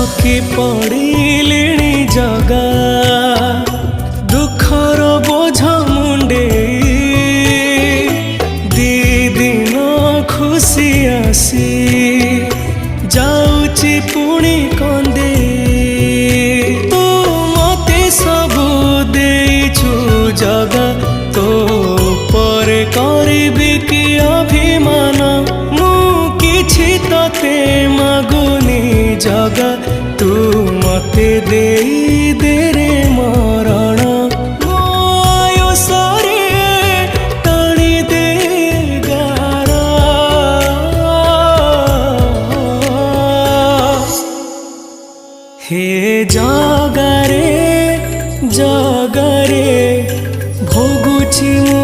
थकी पड़िलिणी जगा दुखर बोझ मुंडे दी दिन खुशी आसी जाऊची पुणी कंदे तू मते सबू देइछु जगा तो पर करिबी कि अभिमान मु किछि तते मागुनी जगा तू मते देई दे रे मरण मो आयुषरे टाणी दे गारा हे जगारे जगारे भोगुछि मु